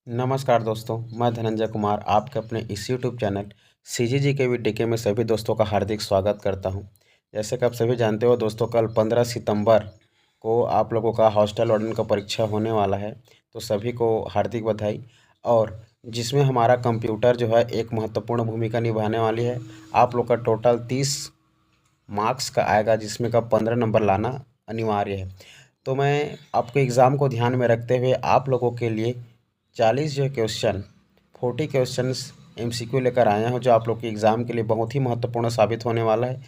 नमस्कार दोस्तों, मैं धनंजय कुमार आपके अपने इस यूट्यूब चैनल सीजीजी के वीडीके में सभी दोस्तों का हार्दिक स्वागत करता हूं। जैसे कि आप सभी जानते हो दोस्तों, कल 15 सितंबर को आप लोगों का हॉस्टल वार्डन का परीक्षा होने वाला है। तो सभी को हार्दिक बधाई। और जिसमें हमारा कंप्यूटर जो है एक महत्वपूर्ण भूमिका निभाने वाली है। आप लोग का टोटल 30 मार्क्स का आएगा, जिसमें का 15 नंबर लाना अनिवार्य है। तो मैं आपके एग्ज़ाम को ध्यान में रखते हुए आप लोगों के लिए 40 जो क्वेश्चन 40 क्वेश्चंस एमसीक्यू लेकर आया हूँ, जो आप लोग के एग्ज़ाम के लिए बहुत ही महत्वपूर्ण साबित होने वाला है।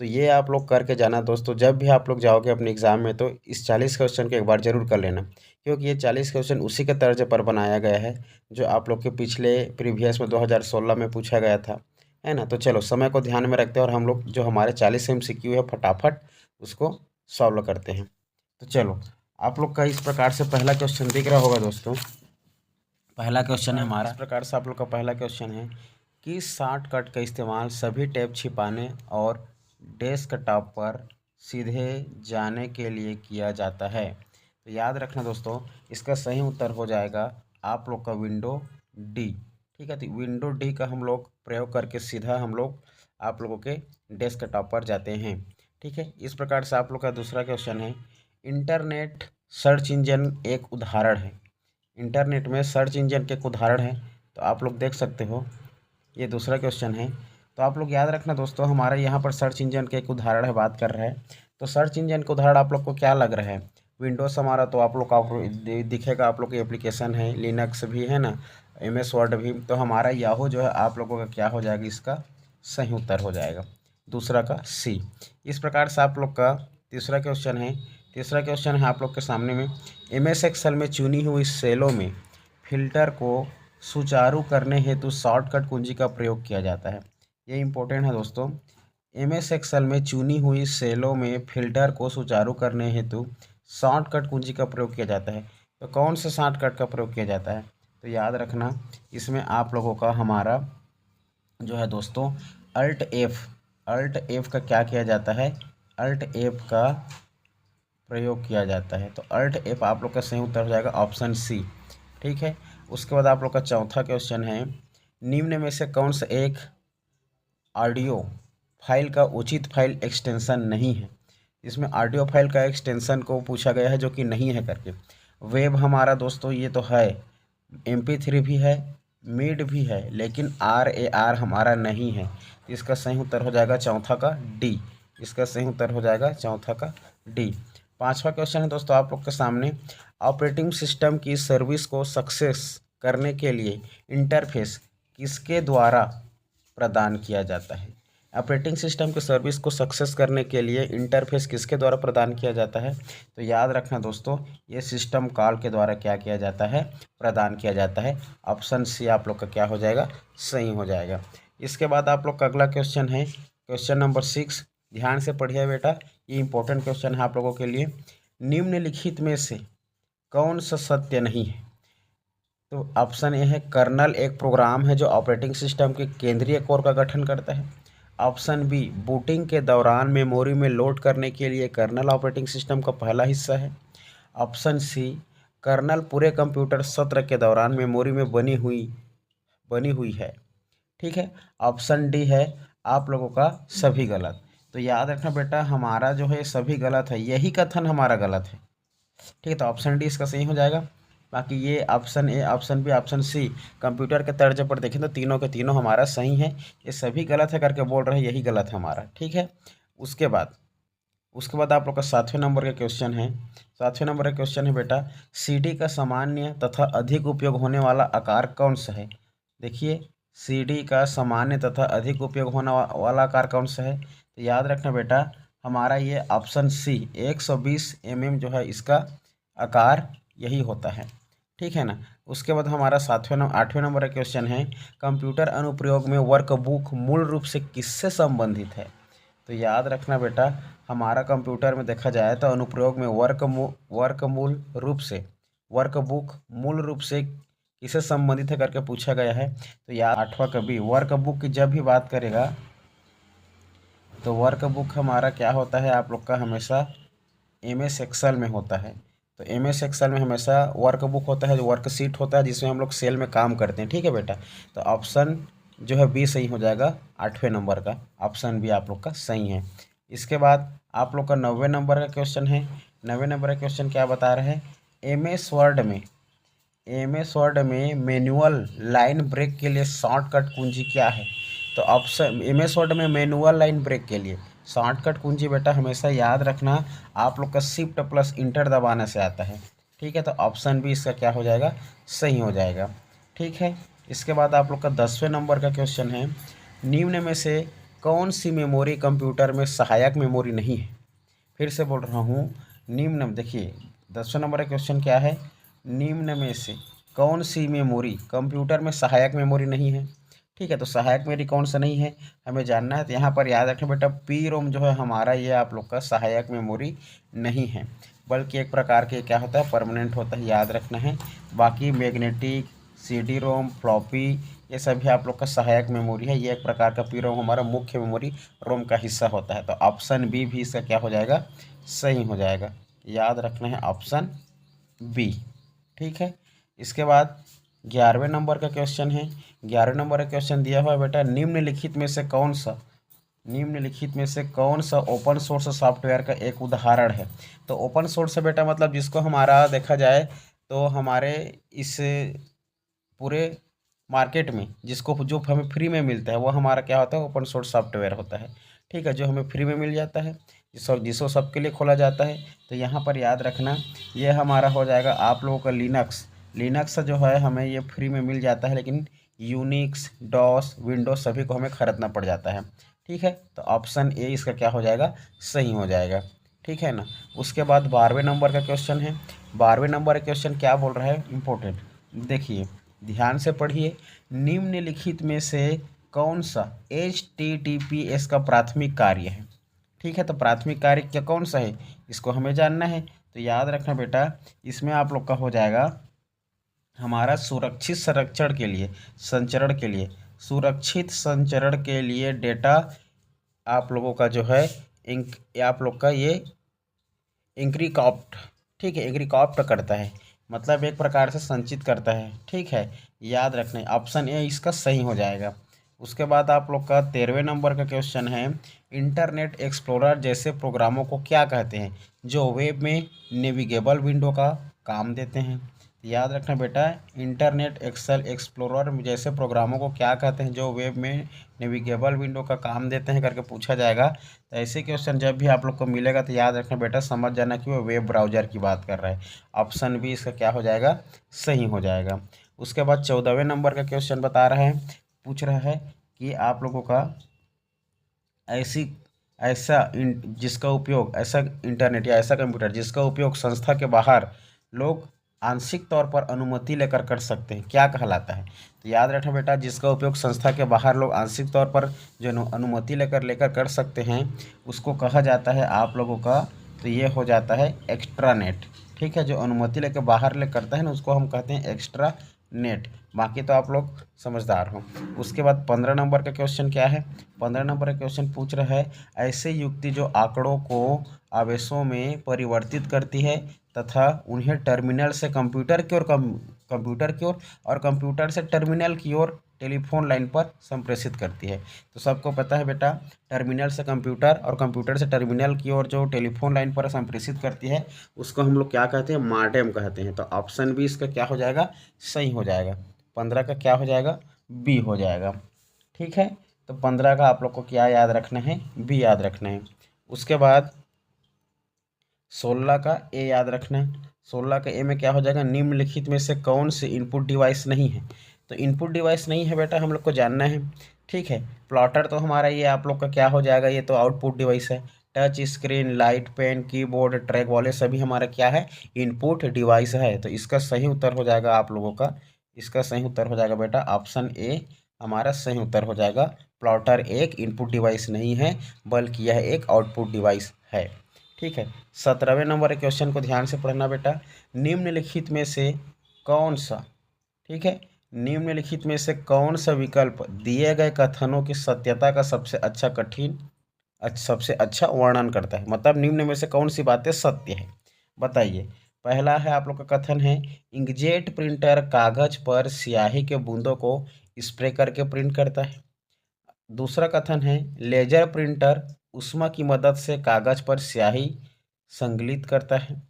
तो ये आप लोग करके जाना दोस्तों, जब भी आप लोग जाओगे अपने एग्ज़ाम में तो इस 40 क्वेश्चन को एक बार ज़रूर कर लेना, क्योंकि ये 40 क्वेश्चन उसी के तर्ज पर बनाया गया है जो आप लोग के पिछले प्रीवियस में 2016 में पूछा गया था, है ना। तो चलो, समय को ध्यान में रखते हैं और हम लोग जो हमारे 40 एमसीक्यू है फटाफट उसको सॉल्व करते हैं। तो चलो, आप लोग का इस प्रकार से पहला क्वेश्चन दिख रहा होगा दोस्तों। पहला क्वेश्चन है हमारा इस प्रकार से, आप लोग का पहला क्वेश्चन है कि शॉर्टकट का इस्तेमाल सभी टैब छिपाने और डेस्कटॉप पर सीधे जाने के लिए किया जाता है। तो याद रखना दोस्तों, इसका सही उत्तर हो जाएगा आप लोग का विंडो डी। ठीक है, तो विंडो डी का हम लोग प्रयोग करके सीधा हम लोग आप लोगों के डेस्कटॉप पर जाते हैं। ठीक है, इस प्रकार से आप लोग का दूसरा क्वेश्चन है, इंटरनेट सर्च इंजन एक उदाहरण है। इंटरनेट में सर्च इंजन के एक उदाहरण है, तो आप लोग देख सकते हो, ये दूसरा क्वेश्चन है। तो आप लोग याद रखना दोस्तों, हमारा यहाँ पर सर्च इंजन के एक उदाहरण है बात कर रहा है। तो सर्च इंजन का उदाहरण आप लोग को क्या लग रहा है? विंडोज़ हमारा तो आप लोग का दिखेगा, आप लोग की एप्लीकेशन है, लिनक्स भी है ना, एमएस वर्ड भी। तो हमारा याहू जो है आप लोगों का क्या हो जाएगा? इसका सही उत्तर हो जाएगा दूसरा का सी। इस प्रकार से आप लोग का तीसरा क्वेश्चन है। तीसरा क्वेश्चन है आप लोग के सामने में, एमएस एक्सेल में चुनी हुई सेलों में फिल्टर को सुचारू करने हेतु शॉर्टकट कुंजी का प्रयोग किया जाता है। ये इंपॉर्टेंट है दोस्तों। एमएस एक्सेल में चुनी हुई सेलों में फिल्टर को सुचारू करने हेतु शॉर्टकट कुंजी का प्रयोग किया जाता है। तो कौन से शॉर्टकट का प्रयोग किया जाता है? तो याद रखना, इसमें आप लोगों का हमारा जो है दोस्तों अल्ट एफ का क्या किया जाता है? अल्ट एफ का प्रयोग किया जाता है। तो अल्ट एफ आप लोग का सही उत्तर हो जाएगा ऑप्शन सी। ठीक है, उसके बाद आप लोग का चौथा क्वेश्चन है, निम्न में से कौन सा एक ऑडियो फाइल का उचित फाइल एक्सटेंशन नहीं है? इसमें ऑडियो फाइल का एक्सटेंशन को पूछा गया है जो कि नहीं है करके। वेब हमारा दोस्तों ये तो है, MP3 भी है, मिड भी है, लेकिन RAR हमारा नहीं है। इसका सही उत्तर हो जाएगा चौथा का डी। इसका सही उत्तर हो जाएगा चौथा का डी। पांचवा क्वेश्चन है दोस्तों आप लोग के सामने, ऑपरेटिंग सिस्टम की सर्विस को सक्सेस करने के लिए इंटरफेस किसके द्वारा प्रदान किया जाता है? ऑपरेटिंग सिस्टम की सर्विस को सक्सेस करने के लिए इंटरफेस किसके द्वारा प्रदान किया जाता है? तो याद रखना दोस्तों, ये सिस्टम कॉल के द्वारा क्या किया जाता है? प्रदान किया जाता है। ऑप्शन सी आप लोग का क्या हो जाएगा? सही हो जाएगा। इसके बाद आप लोग का अगला क्वेश्चन है क्वेश्चन नंबर 6। ध्यान से पढ़िए बेटा, ये इंपॉर्टेंट क्वेश्चन है आप लोगों के लिए। निम्नलिखित में से कौन सा सत्य नहीं है? तो ऑप्शन ए है, कर्नल एक प्रोग्राम है जो ऑपरेटिंग सिस्टम के केंद्रीय कोर का गठन करता है। ऑप्शन बी, बूटिंग के दौरान मेमोरी में लोड करने के लिए कर्नल ऑपरेटिंग सिस्टम का पहला हिस्सा है। ऑप्शन सी, कर्नल पूरे कंप्यूटर सत्र के दौरान मेमोरी में बनी हुई है। ठीक है, ऑप्शन डी है आप लोगों का सभी गलत। तो याद रखना बेटा, हमारा जो है सभी गलत है, यही कथन हमारा गलत है। ठीक है, तो ऑप्शन डी इसका सही हो जाएगा। बाकी ये option A, option B, option C computer के तर्ज पर देखें तो तीनों के तीनों हमारा सही है। ये सभी गलत है करके बोल रहे हैं, यही गलत है हमारा। ठीक है, उसके बाद आप लोग का 7वें नंबर का क्वेश्चन है। 7वें नंबर का क्वेश्चन है बेटा, सीडी का सामान्य तथा अधिक उपयोग होने वाला आकार कौन सा है? देखिए, सीडी का सामान्य तथा अधिक उपयोग होने वाला आकार कौन सा है? तो याद रखना बेटा, हमारा ये ऑप्शन सी 120 mm जो है इसका आकार यही होता है। ठीक है ना। उसके बाद हमारा 8वें नंबर का क्वेश्चन है, कंप्यूटर अनुप्रयोग में वर्कबुक मूल रूप से किससे संबंधित है? तो याद रखना बेटा, हमारा कंप्यूटर में देखा जाए तो अनुप्रयोग में वर्कबुक मूल रूप से किससे संबंधित है करके पूछा गया है। तो याद 8वां कभी वर्कबुक की जब भी बात करेगा तो वर्कबुक हमारा क्या होता है आप लोग का? हमेशा MS एक्सेल में होता है। तो MS एक्सेल में हमेशा वर्क बुक होता है, जो वर्कशीट होता है जिसमें हम लोग सेल में काम करते हैं। ठीक है बेटा, तो ऑप्शन जो है बी सही हो जाएगा, 8वें नंबर का ऑप्शन बी आप लोग का सही है। इसके बाद आप लोग का 90वें नंबर का क्वेश्चन है। 90वें नंबर का क्वेश्चन क्या बता रहे हैं, एम एस वर्ड में मैनुअल लाइन ब्रेक के लिए शॉर्टकट कुंजी क्या है। तो ऑप्शन MS वर्ड में मैनुअल लाइन ब्रेक के लिए शॉर्टकट कुंजी बेटा हमेशा याद रखना, आप लोग का शिफ्ट प्लस इंटर दबाने से आता है। ठीक है, तो ऑप्शन भी इसका क्या हो जाएगा, सही हो जाएगा। ठीक है, इसके बाद आप लोग का 10वें नंबर का क्वेश्चन है, निम्न में से कौन सी मेमोरी कंप्यूटर में सहायक मेमोरी नहीं है। फिर से बोल रहा हूँ, निम्न देखिए 10वें नंबर का क्वेश्चन क्या है, निम्न में से कौन सी मेमोरी कंप्यूटर में सहायक मेमोरी नहीं है। ठीक है, तो सहायक मेमोरी कौन सा नहीं है हमें जानना है। तो यहाँ पर याद रखें बेटा, पी रोम जो है हमारा, ये आप लोग का सहायक मेमोरी नहीं है, बल्कि एक प्रकार के क्या होता है, परमानेंट होता है, याद रखना है। बाकी मैग्नेटिक, CD रोम, फ्लॉपी, ये सभी आप लोग का सहायक मेमोरी है। ये एक प्रकार का पी रोम हमारा मुख्य मेमोरी रोम का हिस्सा होता है। तो ऑप्शन बी भी इसका क्या हो जाएगा, सही हो जाएगा। याद रखना है ऑप्शन बी। ठीक है, इसके बाद 11वें नंबर का क्वेश्चन है। 11वें नंबर का क्वेश्चन दिया हुआ है बेटा, निम्नलिखित में से कौन सा ओपन सोर्स सॉफ्टवेयर का एक उदाहरण है। तो ओपन सोर्स है बेटा, मतलब जिसको हमारा देखा जाए तो हमारे इस पूरे मार्केट में जिसको जो हमें फ्री में मिलता है वो हमारा क्या होता है, ओपन सोर्स सॉफ्टवेयर होता है। ठीक है, जो हमें फ्री में मिल जाता है, जिसको सबके लिए खोला जाता है। तो यहाँ पर याद रखना, ये हमारा हो जाएगा आप लोगों का लिनक्स जो है हमें ये फ्री में मिल जाता है, लेकिन यूनिक्स, डॉस, विंडोज सभी को हमें ख़रीदना पड़ जाता है। ठीक है, तो ऑप्शन ए इसका क्या हो जाएगा, सही हो जाएगा। ठीक है ना। उसके बाद 12वें नंबर का क्वेश्चन है। 12वें नंबर का क्वेश्चन क्या बोल रहा है, इम्पोर्टेंट, देखिए ध्यान से पढ़िए, निम्नलिखित में से कौन सा HTTPS का प्राथमिक कार्य है। ठीक है, तो प्राथमिक कार्य क्या कौन सा है, इसको हमें जानना है। तो याद रखना बेटा, इसमें आप लोग का हो जाएगा हमारा सुरक्षित संचरण के लिए डेटा आप लोगों का जो है आप लोग का ये इंक्रीकॉप्ट। ठीक है, इंक्रीकॉप्ट करता है, मतलब एक प्रकार से संचित करता है। ठीक है, याद रखना, ऑप्शन ए इसका सही हो जाएगा। उसके बाद आप लोग का 13वें नंबर का क्वेश्चन है, इंटरनेट एक्सप्लोरर जैसे प्रोग्रामों को क्या कहते हैं जो वेब में नेविगेबल विंडो का काम देते हैं। याद रखना बेटा, इंटरनेट एक्सप्लोरर जैसे प्रोग्रामों को क्या कहते हैं जो वेब में नेविगेबल विंडो का काम देते हैं करके पूछा जाएगा। तो ऐसे क्वेश्चन जब भी आप लोग को मिलेगा तो याद रखना बेटा, समझ जाना कि वो वेब ब्राउज़र की बात कर रहा है। ऑप्शन बी इसका क्या हो जाएगा, सही हो जाएगा। उसके बाद 14वें नंबर का क्वेश्चन बता रहा है, पूछ रहा है कि आप लोगों का ऐसी ऐसा जिसका उपयोग, ऐसा इंटरनेट या ऐसा कंप्यूटर जिसका उपयोग संस्था के बाहर लोग आंशिक तौर पर अनुमति लेकर कर सकते हैं, क्या कहलाता है। तो याद रखना बेटा, जिसका उपयोग संस्था के बाहर लोग आंशिक तौर पर जो अनुमति लेकर कर सकते हैं उसको कहा जाता है आप लोगों का, तो ये हो जाता है एक्स्ट्रा नेट। ठीक है, जो अनुमति लेकर बाहर ले करता है ना उसको हम कहते हैं एक्स्ट्रा नेट। बाकी तो आप लोग समझदार हो। उसके बाद 15 नंबर का क्वेश्चन क्या है, 15 नंबर का क्वेश्चन पूछ रहा है, ऐसे युक्ति जो आंकड़ों को आवेशों में परिवर्तित करती है तथा उन्हें टर्मिनल से कंप्यूटर की ओर और कंप्यूटर से टर्मिनल की ओर टेलीफोन लाइन पर संप्रेषित करती है। तो सबको पता है बेटा, टर्मिनल से कंप्यूटर और कंप्यूटर से टर्मिनल की ओर जो टेलीफोन लाइन पर संप्रेषित करती है उसको हम लोग क्या कहते हैं, मॉडेम कहते हैं। तो ऑप्शन बी इसका क्या हो जाएगा, सही हो जाएगा। 15 का क्या हो जाएगा, बी हो जाएगा। ठीक है, तो 15 का आप लोग को क्या याद रखना है, बी याद रखना है। उसके बाद 16 का ए याद रखना है। 16 का ए में क्या हो जाएगा, निम्नलिखित में से कौन से इनपुट डिवाइस नहीं है। तो इनपुट डिवाइस नहीं है बेटा, हम लोग को जानना है। ठीक है, प्लॉटर तो हमारा ये आप लोग का क्या हो जाएगा, ये तो आउटपुट डिवाइस है। Touch screen, light pen, keyboard, track वाले सभी हमारा क्या है, इनपुट डिवाइस है। तो इसका सही उत्तर हो जाएगा आप लोगों का, इसका सही उत्तर हो जाएगा बेटा ऑप्शन ए हमारा सही उत्तर हो जाएगा। प्लॉटर एक इनपुट डिवाइस नहीं है बल्कि यह एक आउटपुट डिवाइस है। ठीक है, 17वें नंबर के क्वेश्चन को ध्यान से पढ़ना बेटा, निम्नलिखित में से कौन सा, ठीक है, निम्नलिखित में से कौन सा विकल्प दिए गए कथनों की सत्यता का सबसे अच्छा वर्णन करता है। मतलब निम्न में से कौन सी बातें सत्य है, बताइए। पहला है आप लोग का कथन है, इंकजेट प्रिंटर कागज पर स्याही के बूंदों को स्प्रे करके प्रिंट करता है। दूसरा कथन है, लेजर प्रिंटर ऊष्मा की मदद से कागज पर स्याही संकलित करता है।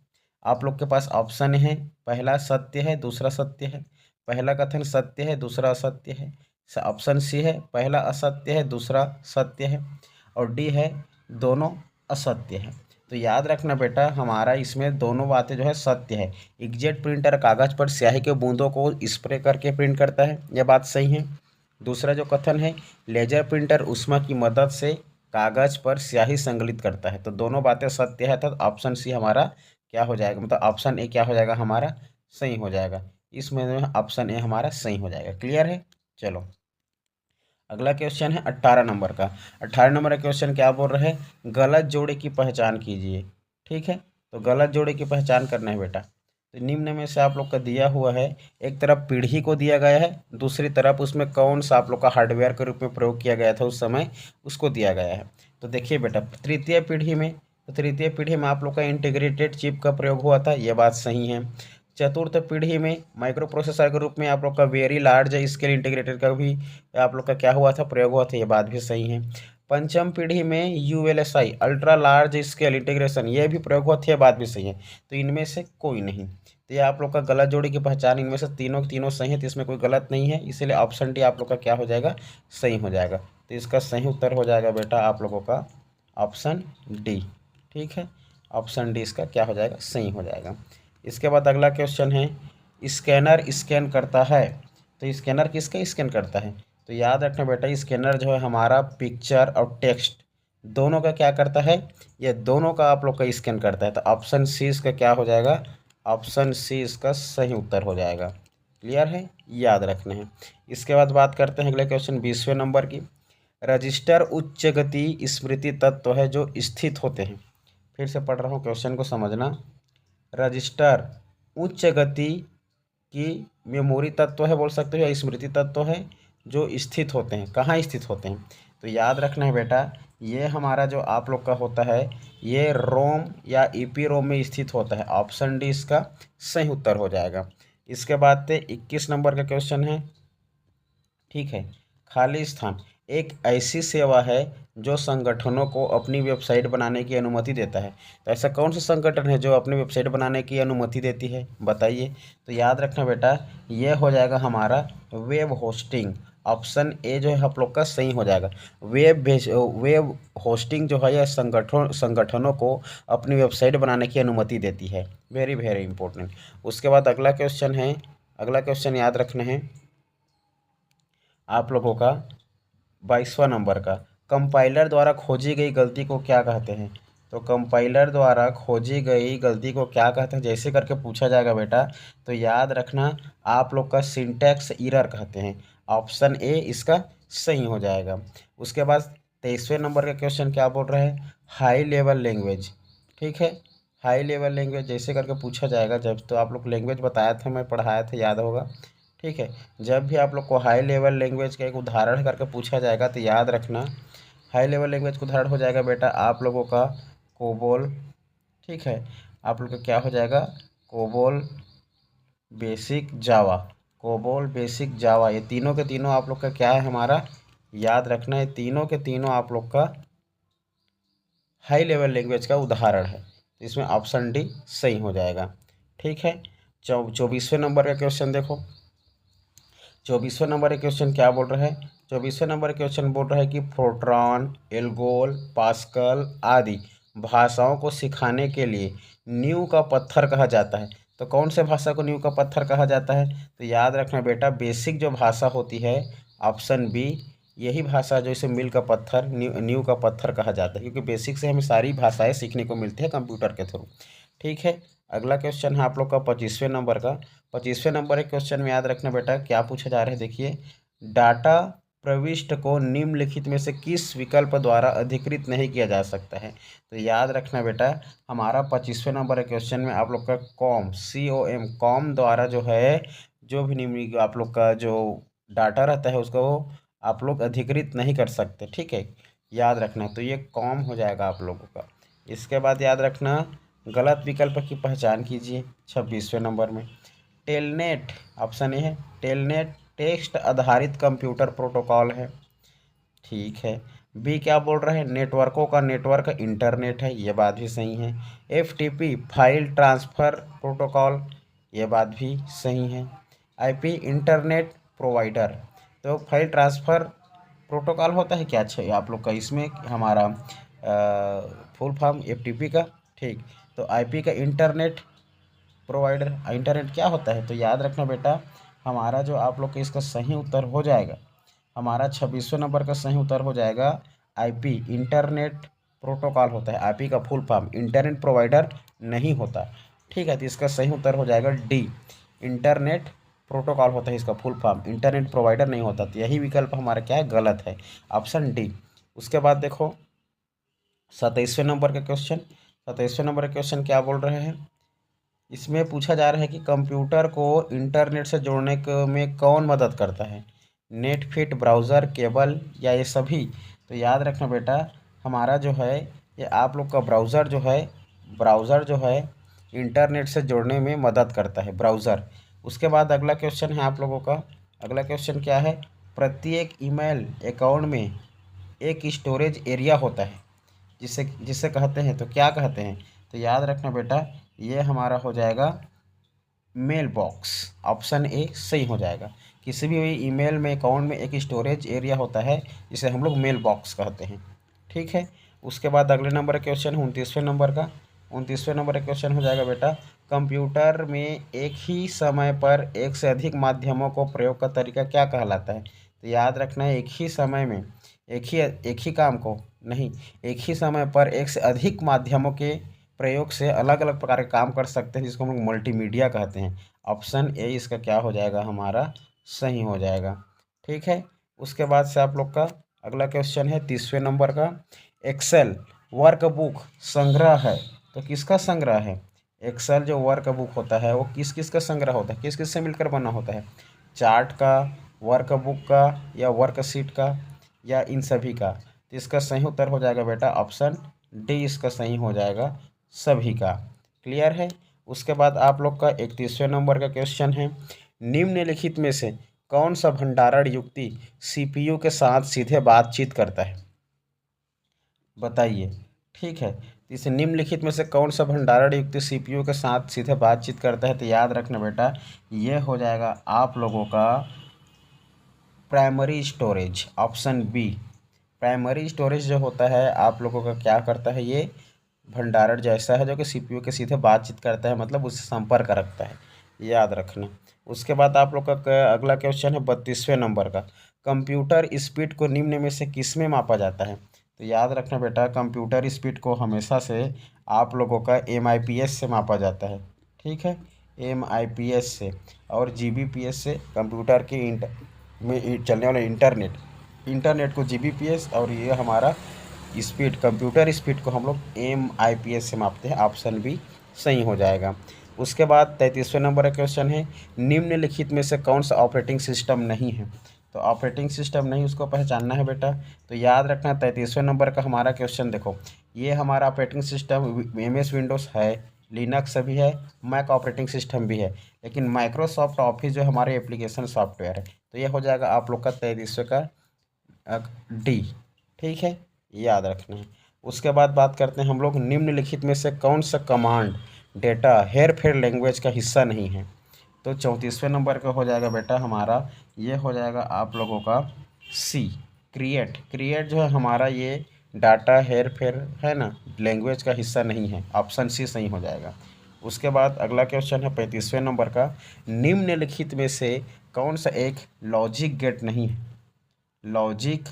आप लोग के पास ऑप्शन है, पहला सत्य है, दूसरा सत्य है। पहला कथन सत्य है, दूसरा असत्य है। ऑप्शन सी है, पहला असत्य है, दूसरा सत्य है। और डी है, दोनों असत्य है। तो याद रखना बेटा, हमारा इसमें दोनों बातें जो है सत्य है। इंकजेट प्रिंटर कागज पर स्याही के बूंदों को स्प्रे करके प्रिंट करता है, यह बात सही है। दूसरा जो कथन है, लेजर प्रिंटर ऊष्मा की मदद से कागज पर स्याही संकलित करता है, तो दोनों बातें सत्य है। तो ऑप्शन सी हमारा क्या हो जाएगा, मतलब ऑप्शन ए क्या हो जाएगा हमारा, सही हो जाएगा। इसमें ऑप्शन ए हमारा सही हो जाएगा। क्लियर है। चलो अगला क्वेश्चन है 18 नंबर का। 18 नंबर का क्वेश्चन क्या बोल रहे हैं, गलत जोड़े की पहचान कीजिए। ठीक है, तो गलत जोड़े की पहचान करना है बेटा। तो निम्न में से आप लोग का दिया हुआ है, एक तरफ पीढ़ी को दिया गया है, दूसरी तरफ उसमें कौन सा आप लोग का हार्डवेयर के रूप में प्रयोग किया गया था उस समय, उसको दिया गया है। तो देखिए बेटा, तृतीय पीढ़ी में, तो तृतीय पीढ़ी में आप लोग का इंटीग्रेटेड चिप का प्रयोग हुआ था, ये बात सही है। चतुर्थ पीढ़ी में माइक्रो प्रोसेसर के रूप में आप लोग का वेरी लार्ज स्केल इंटीग्रेटेड का भी आप लोग का क्या हुआ था, प्रयोग हुआ था, ये बात भी सही है। पंचम पीढ़ी में ULSI ultra large scale integration, ये भी प्रयोग हुआ था, ये बात भी सही है। तो इनमें से कोई नहीं, तो ये आप लोग का गलत जोड़ी की पहचान, इनमें से तीनों के तीनों सही है, तो इसमें कोई गलत नहीं है, इसीलिए ऑप्शन डी आप लोग का क्या हो जाएगा, सही हो जाएगा। तो इसका सही उत्तर हो जाएगा बेटा आप लोगों का ऑप्शन डी। ठीक है, ऑप्शन डी इसका क्या हो जाएगा, सही हो जाएगा। इसके बाद अगला क्वेश्चन है, स्कैनर स्कैन करता है। तो स्कैनर किसका स्कैन करता है, तो याद रखना बेटा, स्कैनर जो है हमारा पिक्चर और टेक्स्ट दोनों का क्या करता है, ये दोनों का आप लोग का स्कैन करता है। तो ऑप्शन सी इसका क्या हो जाएगा, ऑप्शन सी इसका सही उत्तर हो जाएगा। क्लियर है, याद रखना है। इसके बाद बात करते हैं अगले क्वेश्चन 20वें नंबर की। रजिस्टर उच्च गति स्मृति तत्व है जो स्थित होते हैं। फिर से पढ़ रहा हूँ, क्वेश्चन को समझना। रजिस्टर उच्च गति की मेमोरी तत्व है बोल सकते हो, या स्मृति तत्व है जो स्थित होते हैं। कहाँ स्थित होते हैं, तो याद रखना है बेटा, ये हमारा जो आप लोग का होता है, ये रोम या ईपी रोम में स्थित होता है। ऑप्शन डी इसका सही उत्तर हो जाएगा। इसके बाद 21 नंबर का क्वेश्चन है। ठीक है, खाली स्थान एक ऐसी सेवा है जो संगठनों को अपनी वेबसाइट बनाने की अनुमति देता है। तो ऐसा कौन सा संगठन है जो अपनी वेबसाइट बनाने की अनुमति देती है, बताइए। तो याद रखना बेटा, ये हो जाएगा हमारा वेब होस्टिंग। ऑप्शन ए जो है आप लोग का सही हो जाएगा। वेब होस्टिंग जो है यह संगठनों को अपनी वेबसाइट बनाने की अनुमति देती है। Very very important. उसके बाद अगला क्वेश्चन है, अगला क्वेश्चन याद रखना है आप लोगों का 22वां नंबर का। कंपाइलर द्वारा खोजी गई गलती को क्या कहते हैं, तो कंपाइलर द्वारा खोजी गई गलती को क्या कहते हैं, जैसे करके पूछा जाएगा बेटा, तो याद रखना आप लोग का सिंटैक्स एरर कहते हैं। ऑप्शन ए इसका सही हो जाएगा। उसके बाद 23वें नंबर का क्वेश्चन क्या बोल रहे हैं, हाई लेवल लैंग्वेज। ठीक है, हाई लेवल लैंग्वेज जैसे करके पूछा जाएगा, जब तो आप लोग लैंग्वेज बताया था, मैं पढ़ाया था, याद होगा। ठीक है, जब भी आप लोग को हाई लेवल लैंग्वेज का एक उदाहरण करके पूछा जाएगा, तो याद रखना हाई लेवल लैंग्वेज का उदाहरण हो जाएगा बेटा आप लोगों का कोबोल। ठीक है, आप लोग का क्या हो जाएगा, कोबोल, बेसिक जावा। कोबोल, बेसिक जावा, ये तीनों के तीनों आप लोग का क्या है हमारा, याद रखना, ये तीनों के तीनों आप लोग का हाई लेवल लैंग्वेज का उदाहरण है। तो इसमें ऑप्शन डी सही हो जाएगा। ठीक है, 24वें नंबर का क्वेश्चन देखो। 24वें नंबर के क्वेश्चन क्या बोल रहा है, 24वें नंबर के क्वेश्चन बोल रहा है कि फोर्ट्रॉन, एल्गोल, पास्कल आदि भाषाओं को सिखाने के लिए नींव का पत्थर कहा जाता है। तो कौन से भाषा को नींव का पत्थर कहा जाता है, तो याद रखना बेटा, बेसिक जो भाषा होती है, ऑप्शन बी, यही भाषा जो इसे मील का पत्थर, नींव का पत्थर कहा जाता है, क्योंकि बेसिक से हमें सारी भाषाएं सीखने को मिलती है कंप्यूटर के थ्रू। ठीक है, अगला क्वेश्चन है आप लोग का 25वें नंबर का। 25वें नंबर के क्वेश्चन में याद रखना बेटा क्या पूछा जा रहा है, देखिए, डाटा प्रविष्ट को निम्नलिखित में से किस विकल्प द्वारा अधिकृत नहीं किया जा सकता है। तो याद रखना बेटा, हमारा 25वें नंबर के क्वेश्चन में आप लोग का कॉम, COM, कॉम द्वारा जो है, जो भी निम्न आप लोग का जो डाटा रहता है उसको आप लोग अधिकृत नहीं कर सकते। ठीक है, याद रखना, तो ये कॉम हो जाएगा आप लोगों का। इसके बाद याद रखना गलत विकल्प की पहचान कीजिए 26वें नंबर में। टेलनेट, ऑप्शन ए है टेलनेट टेक्स्ट आधारित कंप्यूटर प्रोटोकॉल है, ठीक है। बी क्या बोल रहे हैं, नेटवर्कों का नेटवर्क इंटरनेट है, ये बात भी सही है। एफटीपी फाइल ट्रांसफ़र प्रोटोकॉल, ये बात भी सही है। आईपी इंटरनेट प्रोवाइडर, तो फाइल ट्रांसफ़र प्रोटोकॉल होता है क्या, अच्छा आप लोग का इसमें हमारा फुल फॉर्म एफटीपी का, ठीक। तो आईपी का इंटरनेट प्रोवाइडर, इंटरनेट क्या होता है, तो याद रखना बेटा हमारा जो आप लोग का इसका सही उत्तर हो जाएगा, हमारा 26वें नंबर का सही उत्तर हो जाएगा आईपी, इंटरनेट प्रोटोकॉल होता है। आईपी का फुल फॉर्म इंटरनेट प्रोवाइडर नहीं होता, ठीक है। तो इसका सही उत्तर हो जाएगा डी, इंटरनेट प्रोटोकॉल होता है इसका फुल फॉर्म, इंटरनेट प्रोवाइडर नहीं होता। तो यही विकल्प हमारा क्या है, गलत है, ऑप्शन डी। उसके बाद देखो 27वें नंबर का क्वेश्चन, 27वें नंबर का क्वेश्चन क्या बोल रहे हैं, इसमें पूछा जा रहा है कि कंप्यूटर को इंटरनेट से जोड़ने में कौन मदद करता है, नेटफिट, ब्राउज़र, केबल या ये सभी। तो याद रखना बेटा हमारा जो है ये आप लोग का ब्राउज़र जो है इंटरनेट से जोड़ने में मदद करता है, ब्राउज़र। उसके बाद अगला क्वेश्चन है आप लोगों का, अगला क्वेश्चन क्या है, प्रत्येक ईमेल अकाउंट में एक स्टोरेज एरिया होता है, जिसे जिसे कहते हैं, तो क्या कहते हैं, तो याद रखना बेटा ये हमारा हो जाएगा मेल बॉक्स, ऑप्शन ए सही हो जाएगा। किसी भी ईमेल में अकाउंट में एक स्टोरेज एरिया होता है जिसे हम लोग मेल बॉक्स कहते हैं, ठीक है। उसके बाद अगले नंबर का क्वेश्चन है 29वें नंबर का, 29वें नंबर का क्वेश्चन हो जाएगा बेटा कंप्यूटर में एक ही समय पर एक से अधिक माध्यमों को प्रयोग का तरीका क्या कहलाता है। तो याद रखना है एक ही समय में एक ही काम को नहीं, एक ही समय पर एक से अधिक माध्यमों के प्रयोग से अलग अलग प्रकार के काम कर सकते हैं, जिसको हम लोग मल्टीमीडिया कहते हैं। ऑप्शन ए इसका क्या हो जाएगा, हमारा सही हो जाएगा, ठीक है। उसके बाद से आप लोग का अगला क्वेश्चन है 30वें नंबर का, एक्सेल वर्कबुक संग्रह है, तो किसका संग्रह है, एक्सेल जो वर्कबुक होता है वो किस किस का संग्रह होता है, किस किस से मिलकर बना होता है, चार्ट का, वर्कबुक का या वर्कशीट का या इन सभी का। तो इसका सही उत्तर हो जाएगा बेटा ऑप्शन डी, इसका सही हो जाएगा सभी का, क्लियर है। उसके बाद आप लोग का 31वें नंबर का क्वेश्चन है, निम्नलिखित में से कौन सा भंडारण युक्ति सीपीयू के साथ सीधे बातचीत करता है, बताइए, ठीक है। तो इसे निम्नलिखित में से कौन सा भंडारण युक्ति सीपीयू के साथ सीधे बातचीत करता है, तो याद रखना बेटा ये हो जाएगा आप लोगों का primary storage, option B. Primary storage जो होता है आप लोगों का क्या करता है, ये भंडारण जैसा है जो कि सीपीयू के सीधे बातचीत करता है, मतलब उससे संपर्क रखता है, याद रखना। उसके बाद आप लोग का अगला क्वेश्चन है 32वें नंबर का, कंप्यूटर स्पीड को निम्न में से किस में मापा जाता है। तो याद रखना बेटा कंप्यूटर स्पीड को हमेशा से आप लोगों का एमआईपीएस से मापा जाता है, ठीक है, एमआईपीएस से, और जीबीपीएस से कंप्यूटर के में चलने वाला इंटरनेट को जीबीपीएस, और ये हमारा स्पीड कंप्यूटर स्पीड को हम लोग एमआईपीएस से मापते हैं, ऑप्शन बी सही हो जाएगा। उसके बाद 33वें नंबर का क्वेश्चन है, निम्नलिखित में से कौन सा ऑपरेटिंग सिस्टम नहीं है। तो ऑपरेटिंग सिस्टम नहीं, उसको पहचानना है बेटा। तो याद रखना 33वें नंबर का हमारा क्वेश्चन देखो, ये हमारा ऑपरेटिंग सिस्टम एमएस विंडोज़ है, लिनक्स भी है, मैक ऑपरेटिंग सिस्टम भी है, लेकिन माइक्रोसॉफ्ट ऑफिस जो हमारे एप्लीकेशन सॉफ्टवेयर है, तो ये हो जाएगा आप लोग का 33वें का डी, ठीक है, याद रखना है। उसके बाद बात करते हैं हम लोग, निम्नलिखित में से कौन सा कमांड डेटा हेरफेर लैंग्वेज का हिस्सा नहीं है। तो 34वें नंबर का हो जाएगा बेटा हमारा, ये हो जाएगा आप लोगों का सी, क्रिएट। क्रिएट जो है हमारा ये डाटा हेरफेर है ना, लैंग्वेज का हिस्सा नहीं है, ऑप्शन सी सही हो जाएगा। उसके बाद अगला क्वेश्चन है 35वें नंबर का, निम्नलिखित में से कौन सा एक लॉजिक गेट नहीं है, लॉजिक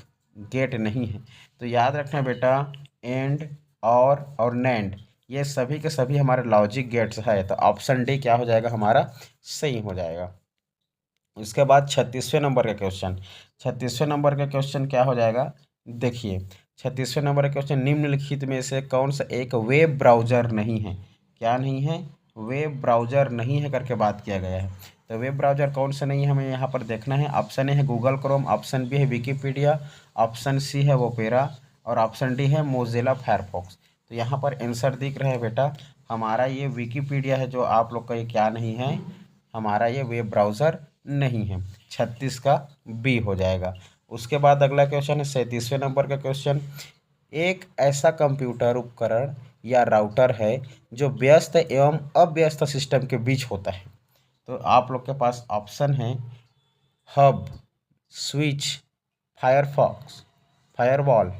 गेट नहीं है। तो याद रखना बेटा एंड और नैंड, ये सभी के सभी हमारे लॉजिक गेट्स है, तो ऑप्शन डी क्या हो जाएगा हमारा सही हो जाएगा। उसके बाद 36वें नंबर का क्वेश्चन, 36वें नंबर का क्वेश्चन क्या हो जाएगा, देखिए 36वें नंबर का क्वेश्चन, निम्नलिखित में से कौन सा एक वेब ब्राउज़र नहीं है, क्या नहीं है, वेब ब्राउज़र नहीं है करके बात किया गया है। तो वेब ब्राउज़र कौन सा नहीं है हमें यहाँ पर देखना है, ऑप्शन ए है गूगल क्रोम, ऑप्शन बी है विकीपीडिया, ऑप्शन सी है वोपेरा, और ऑप्शन डी है मोजिला फायरफॉक्स। तो यहाँ पर आंसर दिख रहा है बेटा हमारा ये विकिपीडिया है जो आप लोग का ये क्या नहीं है, हमारा ये वेब ब्राउज़र नहीं है। 36 का बी हो जाएगा। उसके बाद अगला क्वेश्चन है 37वें नंबर का क्वेश्चन। एक ऐसा कंप्यूटर उपकरण या राउटर है जो व्यस्त एवं अव्यस्त सिस्टम के बीच होता है। तो आप लोग के पास ऑप्शन है हब, स्विच, फायरफॉक्स, फायरवॉल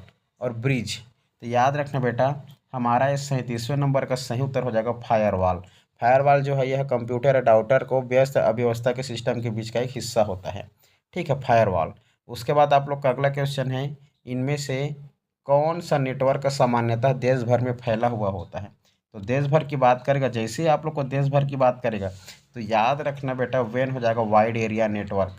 और ब्रिज। तो याद रखना बेटा, हमारा इस 37वें नंबर का सही उत्तर हो जाएगा फायरवॉल। फायरवॉल जो है यह कंप्यूटर या राउटर को व्यस्त अव्यवस्था के सिस्टम के बीच का एक हिस्सा होता है। ठीक है, फायरवॉल। उसके बाद आप लोग का अगला क्वेश्चन है, इनमें से कौन सा नेटवर्क सामान्यतः देश भर में फैला हुआ होता है। तो देश भर की बात करेगा, जैसे ही आप लोग को देश भर की बात करेगा तो याद रखना बेटा वेन हो जाएगा वाइड एरिया नेटवर्क।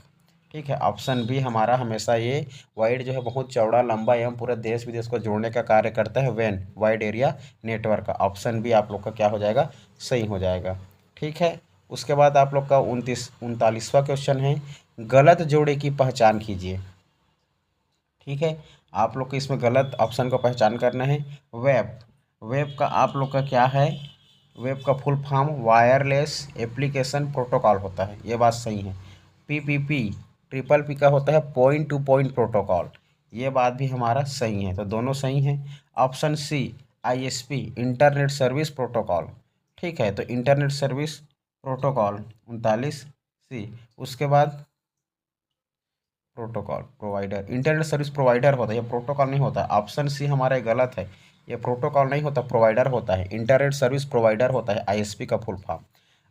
ठीक है, ऑप्शन बी हमारा हमेशा ये वाइड जो है बहुत चौड़ा लंबा एवं पूरे देश विदेश को जोड़ने का कार्य करता है वेन वाइड एरिया नेटवर्क का। ऑप्शन बी आप लोग का क्या हो जाएगा, सही हो जाएगा। ठीक है, उसके बाद आप लोग का 39वां क्वेश्चन है, गलत जोड़े की पहचान कीजिए। ठीक है, आप लोग को इसमें गलत ऑप्शन को पहचान करना है। वेब, वेब का आप लोग का क्या है, वेब का full form wireless application protocol होता है, ये बात सही है। पीपीपी, ट्रिपल पी का होता है पॉइंट टू पॉइंट प्रोटोकॉल, ये बात भी हमारा सही है, तो दोनों सही हैं। Option C ISP, internet service protocol. ठीक है, तो इंटरनेट सर्विस प्रोटोकॉल 39 सी। उसके बाद protocol provider, internet service provider होता है, ये प्रोटोकॉल नहीं होता। ऑप्शन सी हमारा गलत है, ये प्रोटोकॉल नहीं होता, प्रोवाइडर होता है। इंटरनेट सर्विस प्रोवाइडर होता है आईएसपी का फुल फॉर्म।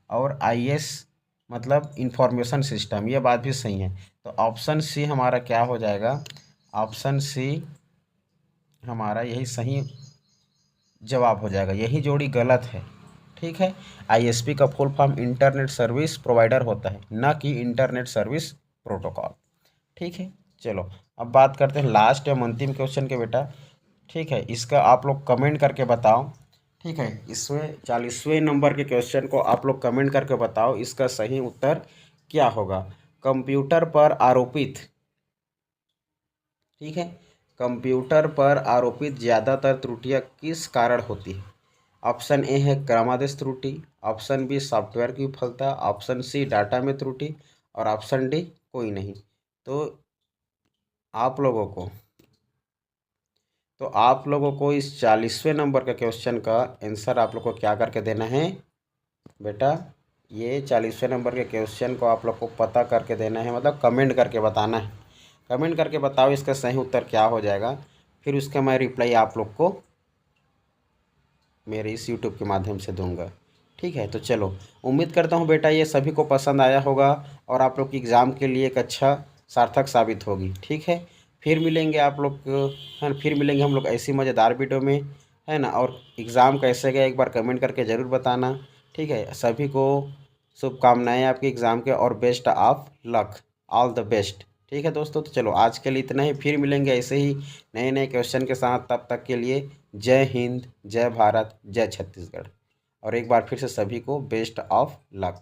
और आईएस मतलब इंफॉर्मेशन सिस्टम, ये बात भी सही है। तो ऑप्शन सी हमारा क्या हो जाएगा, ऑप्शन सी हमारा यही सही जवाब हो जाएगा, यही जोड़ी गलत है। ठीक है, आईएसपी का full form internet service provider होता है, ना कि इंटरनेट सर्विस प्रोटोकॉल। ठीक है, चलो अब बात करते हैं लास्ट एवं अंतिम क्वेश्चन के बेटा। ठीक है, इसका आप लोग कमेंट करके बताओ। ठीक है, इसमें 40वें नंबर के क्वेश्चन को आप लोग कमेंट करके बताओ इसका सही उत्तर क्या होगा। कंप्यूटर पर आरोपित, ठीक है, कंप्यूटर पर आरोपित ज़्यादातर त्रुटियां किस कारण होती है। ऑप्शन ए है क्रमादेश त्रुटि, ऑप्शन बी सॉफ्टवेयर की विफलता, ऑप्शन सी डाटा में त्रुटि और ऑप्शन डी कोई नहीं। तो आप लोगों को इस 40वें नंबर का क्वेश्चन का आंसर आप लोग को क्या करके देना है बेटा, ये 40वें नंबर के क्वेश्चन को आप लोग को पता करके देना है, मतलब कमेंट करके बताना है। कमेंट करके बताओ इसका सही उत्तर क्या हो जाएगा, फिर उसका मैं रिप्लाई आप लोग को मेरे इस यूट्यूब के माध्यम से दूंगा। ठीक है, तो चलो उम्मीद करता हूँ बेटा ये सभी को पसंद आया होगा और आप लोग की एग्ज़ाम के लिए एक अच्छा सार्थक साबित होगी। ठीक है, फिर मिलेंगे आप लोग है ना, फिर मिलेंगे हम लोग ऐसी मज़ेदार वीडियो में, है ना। और एग्ज़ाम कैसे गया एक बार कमेंट करके ज़रूर बताना। ठीक है, सभी को शुभकामनाएँ आपके एग्ज़ाम के और best of luck, all the best. ठीक है दोस्तों, तो चलो आज के लिए इतना ही, फिर मिलेंगे ऐसे ही नए नए क्वेश्चन के साथ। तब तक के लिए जय हिंद, जय भारत, जय छत्तीसगढ़। और एक बार फिर से सभी को बेस्ट ऑफ लक।